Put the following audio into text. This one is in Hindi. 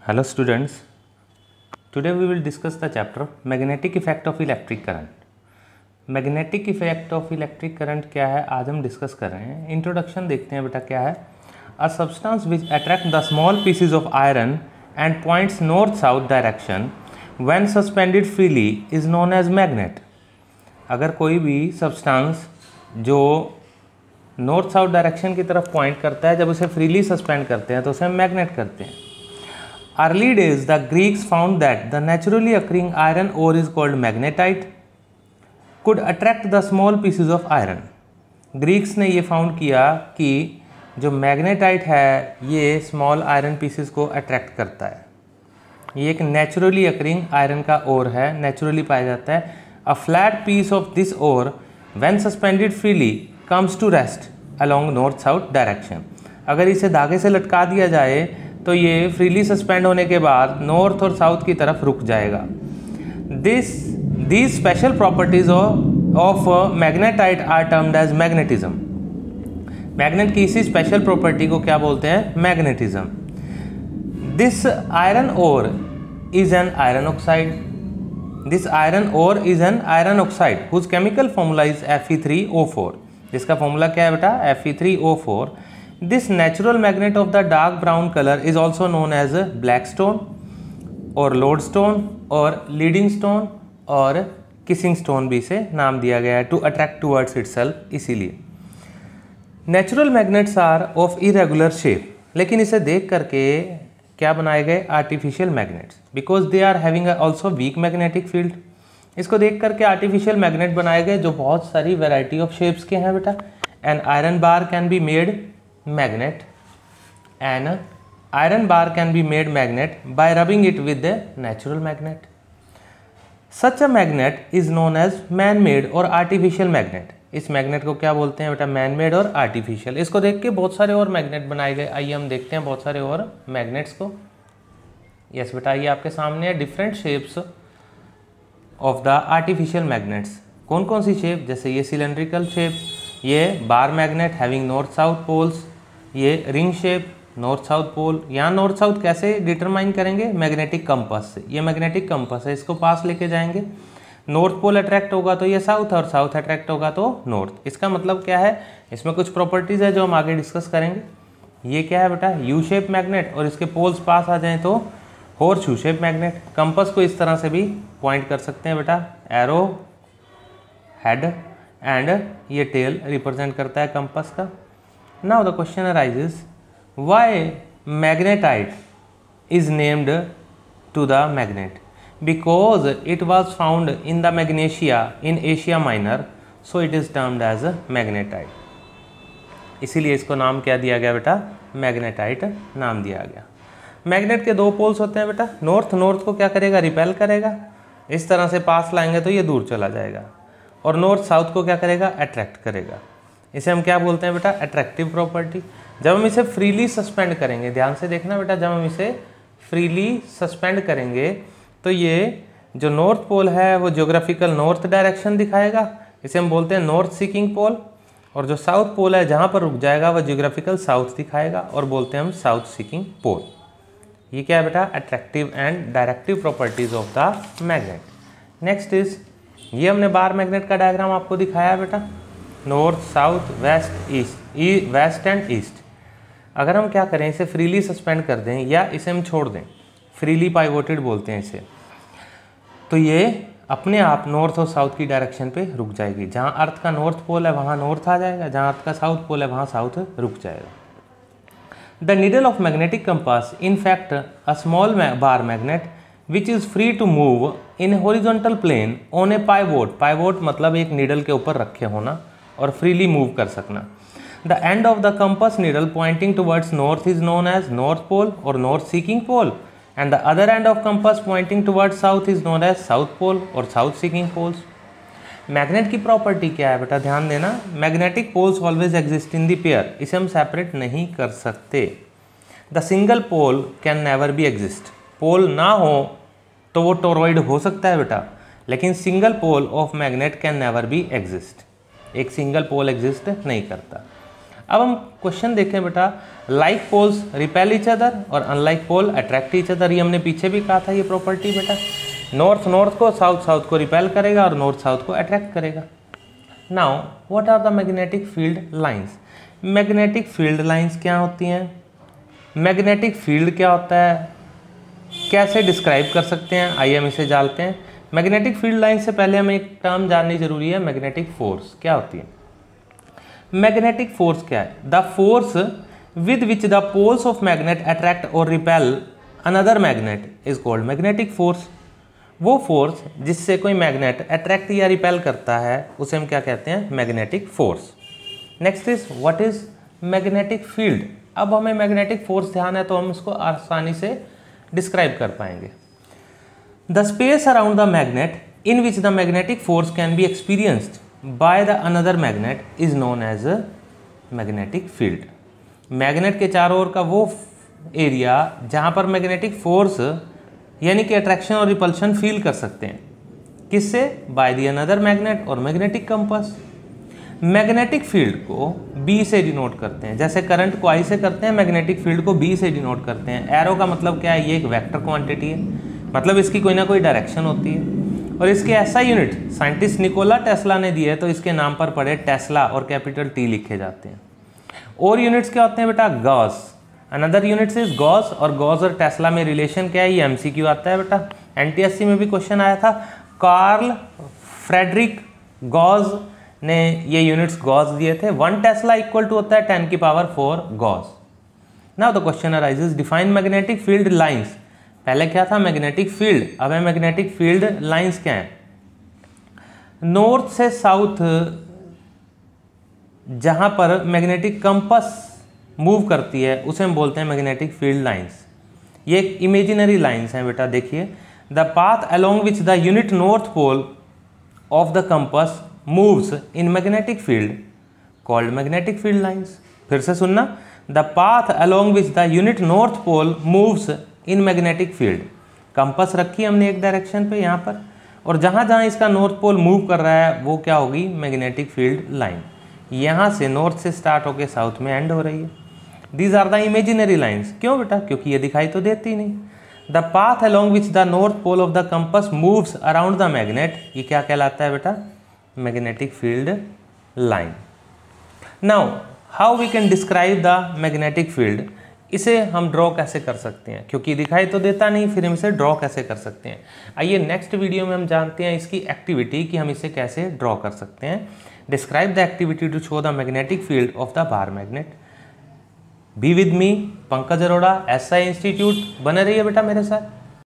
Hello students, today we will discuss the chapter magnetic effect of electric current. Magnetic effect of electric current क्या है आज हम डिस्कस कर रहे हैं. इंट्रोडक्शन देखते हैं बेटा क्या है. A substance which attract the small pieces of iron and points north south direction when suspended freely is known as magnet. अगर कोई भी सब्सटेंस जो नॉर्थ साउथ डायरेक्शन की तरफ पॉइंट करता है, जब उसे फ्रीली सस्पेंड करते हैं तो उसे हम मैग्नेट करते हैं. Early days, the Greeks found that the naturally occurring iron ore is called magnetite could attract the small pieces of iron. Greeks ने ये फाउंड किया कि जो मैग्नेटाइट है ये स्मॉल आयरन पीसेस को अट्रैक्ट करता है. ये एक नेचुरली अकरिंग आयरन का ओर है, नेचुरली पाया जाता है. A flat piece of this ore when suspended freely comes to rest along north south direction. अगर इसे धागे से लटका दिया जाए तो ये फ्रीली सस्पेंड होने के बाद नॉर्थ और साउथ की तरफ रुक जाएगा. These special properties of magnetite are termed as magnetism. Magnet की इसी स्पेशल प्रॉपर्टी को क्या बोलते हैं? Magnetism. This iron ore is an iron oxide. This iron ore is an iron oxide whose chemical formula is Fe3O4. जिसका फॉर्मूला क्या है बेटा? Fe3O4. This natural magnet of the dark brown color is also known as black stone or lodestone or leading stone और kissing stone भी इसे नाम दिया गया है to attract towards itself. इसीलिए natural magnets are of irregular shape, लेकिन इसे देख करके क्या बनाए गए? artificial magnets because they are having also weak magnetic field. इसको देख करके artificial magnet बनाए गए जो बहुत सारी variety of shapes के हैं बेटा. An iron bar can be made magnet. An iron bar can be made magnet by rubbing it with a natural magnet. Such a magnet is known as man-made or artificial magnet. इस मैग्नेट को क्या बोलते हैं बेटा? man-made और artificial. इसको देख के बहुत सारे और मैग्नेट बनाए गए. आइए हम देखते हैं बहुत सारे और मैग्नेट्स को. यस बेटा, ये आपके सामने है different shapes of the artificial magnets. कौन कौन सी शेप? जैसे ये सिलेंड्रिकल शेप, ये bar magnet having north south poles, ये ring shape north south pole. यहाँ नॉर्थ साउथ कैसे डिटरमाइन करेंगे? मैग्नेटिक कंपास से. ये मैग्नेटिक कंपास है, इसको पास लेके जाएंगे. नॉर्थ पोल अट्रैक्ट होगा तो ये साउथ और साउथ अट्रैक्ट होगा तो नॉर्थ. इसका मतलब क्या है? इसमें कुछ प्रॉपर्टीज़ है जो हम आगे डिस्कस करेंगे. ये क्या है बेटा? यू शेप मैग्नेट और इसके पोल्स पास आ जाएँ तो horse U shape magnet. Compass को इस तरह से भी पॉइंट कर सकते हैं बेटा. एरो हेड एंड ये टेल रिप्रेजेंट करता है कंपास का. Now the question arises why magnetite is named to the magnet? Because it was found in the Magnesia in Asia Minor, so it is termed as magnetite. इसीलिए इसको नाम क्या दिया गया बेटा? मैग्नेटाइट नाम दिया गया. मैग्नेट के दो पोल्स होते हैं बेटा. नॉर्थ नॉर्थ को क्या करेगा? रिपेल करेगा. इस तरह से पास लाएंगे तो ये दूर चला जाएगा. और नॉर्थ साउथ को क्या करेगा? अट्रैक्ट करेगा. इसे हम क्या बोलते हैं बेटा? Attractive property. जब हम इसे फ्रीली सस्पेंड करेंगे, ध्यान से देखना बेटा, जब हम इसे फ्रीली सस्पेंड करेंगे तो ये जो नॉर्थ पोल है वो ज्योग्राफिकल नॉर्थ डायरेक्शन दिखाएगा, इसे हम बोलते हैं नॉर्थ सीकिंग पोल. और जो साउथ पोल है जहाँ पर रुक जाएगा वह ज्योग्राफिकल साउथ दिखाएगा और बोलते हैं हम साउथ सीकिंग पोल. ये क्या है बेटा? Attractive and directive properties of the magnet. Next is, ये हमने बार मैग्नेट का डायग्राम आपको दिखाया है बेटा. North south west east, west and east. अगर हम क्या करें, इसे फ्रीली सस्पेंड कर दें या इसे हम छोड़ दें, फ्रीली पाइवोटेड बोलते हैं इसे, तो ये अपने आप नॉर्थ और साउथ की डायरेक्शन पे रुक जाएगी. जहाँ अर्थ का नॉर्थ पोल है वहाँ नॉर्थ आ जाएगा, जहाँ अर्थ का साउथ पोल है वहाँ साउथ रुक जाएगा. The needle of magnetic compass in fact a small bar magnet which is free to move in horizontal plane on a pivot. pivot मतलब एक नीडल के ऊपर रखे होना और freely move कर सकना. The end of the compass needle pointing towards north is known as north pole or north seeking pole, and the other end of compass pointing towards south is known as south pole or south seeking poles. Magnet की प्रॉपर्टी क्या है बेटा? ध्यान देना. Magnetic poles always exist in the pair. इसे हम सेपरेट नहीं कर सकते. The single pole can never be exist. Pole ना हो तो वो टोरॉइड हो सकता है बेटा, लेकिन single pole of magnet can never be exist. एक सिंगल पोल एग्जिस्ट नहीं करता. अब हम क्वेश्चन देखें बेटा, like poles repel each other और unlike pole attract each other. ये हमने पीछे भी कहा था ये प्रॉपर्टी बेटा, नॉर्थ नॉर्थ को साउथ साउथ को रिपेल करेगा और नॉर्थ साउथ को अट्रैक्ट करेगा। Now what are the magnetic field lines. Magnetic field lines क्या होती हैं, मैग्नेटिक फील्ड क्या होता है, कैसे डिस्क्राइब कर सकते हैं, आइए हम इसे जानते हैं। मैग्नेटिक फील्ड लाइन से पहले हमें एक टर्म जाननी जरूरी है, मैग्नेटिक फोर्स क्या होती है। मैग्नेटिक फोर्स क्या है, the force with which the poles of magnet attract और repel another magnet is called magnetic force. वो फोर्स जिससे कोई मैग्नेट अट्रैक्ट या रिपेल करता है उसे हम क्या कहते हैं, magnetic force. Next is what is magnetic field. अब हमें मैग्नेटिक फोर्स ध्यान है तो हम इसको आसानी से डिस्क्राइब कर पाएंगे। The space around the magnet in which the magnetic force can be experienced by the another magnet is known as magnetic field. Magnet के चारों ओर का वो एरिया जहाँ पर मैग्नेटिक फोर्स यानी कि अट्रैक्शन और रिपल्शन फील कर सकते हैं, किससे, बाय द अनदर मैग्नेट और मैग्नेटिक कंपास। मैग्नेटिक फील्ड को बी से डिनोट करते हैं, जैसे करंट को आई से करते हैं, मैग्नेटिक फील्ड को बी से डिनोट करते हैं। एरो का मतलब क्या है, ये एक वेक्टर क्वांटिटी है, मतलब इसकी कोई ना कोई डायरेक्शन होती है। और इसके ऐसा यूनिट साइंटिस्ट निकोला टेस्ला ने दिए तो इसके नाम पर पड़े टेस्ला और कैपिटल टी लिखे जाते हैं। और यूनिट्स क्या होते हैं बेटा, Gauss. Another units is Gauss, और गॉस और टेस्ला में रिलेशन क्या है, ये एमसीक्यू आता है बेटा, एनटीएससी में भी क्वेश्चन आया था। कार्ल फ्रेडरिक गॉस ने ये यूनिट्स गॉस दिए थे। 1 टेस्ला इक्वल टू होता है 10 की power 4 Gauss. Now the question arises, define magnetic field lines. पहले क्या था, मैग्नेटिक फील्ड, अब है मैग्नेटिक फील्ड लाइंस क्या है। नॉर्थ से साउथ जहां पर मैग्नेटिक कंपास मूव करती है उसे हम बोलते हैं मैग्नेटिक फील्ड लाइंस। ये एक इमेजिनरी लाइंस हैं बेटा, देखिए। The path along which the unit north pole of the compass moves in magnetic field called magnetic field lines. फिर से सुनना, the path along which the unit north pole moves in magnetic field. Compass रखी हमने एक डायरेक्शन पे यहाँ पर, और जहाँ जहाँ इसका नॉर्थ पोल मूव कर रहा है वो क्या होगी, मैग्नेटिक फील्ड लाइन। यहाँ से नॉर्थ से स्टार्ट होकर साउथ में एंड हो रही है। These are the imaginary lines. क्यों बेटा, क्योंकि ये दिखाई तो देती नहीं। The path along which the north pole of the compass moves around the magnet, ये क्या कहलाता है बेटा, magnetic field line. Now how we can describe the magnetic field. इसे हम ड्रॉ कैसे कर सकते हैं, क्योंकि दिखाई तो देता नहीं, फिर हम इसे ड्रॉ कैसे कर सकते हैं। आइए नेक्स्ट वीडियो में हम जानते हैं इसकी एक्टिविटी कि हम इसे कैसे ड्रॉ कर सकते हैं। Describe the activity to show the magnetic field of the bar magnet. Be with me Pankaj Arora, SI institute. बने रहिए बेटा मेरे साथ।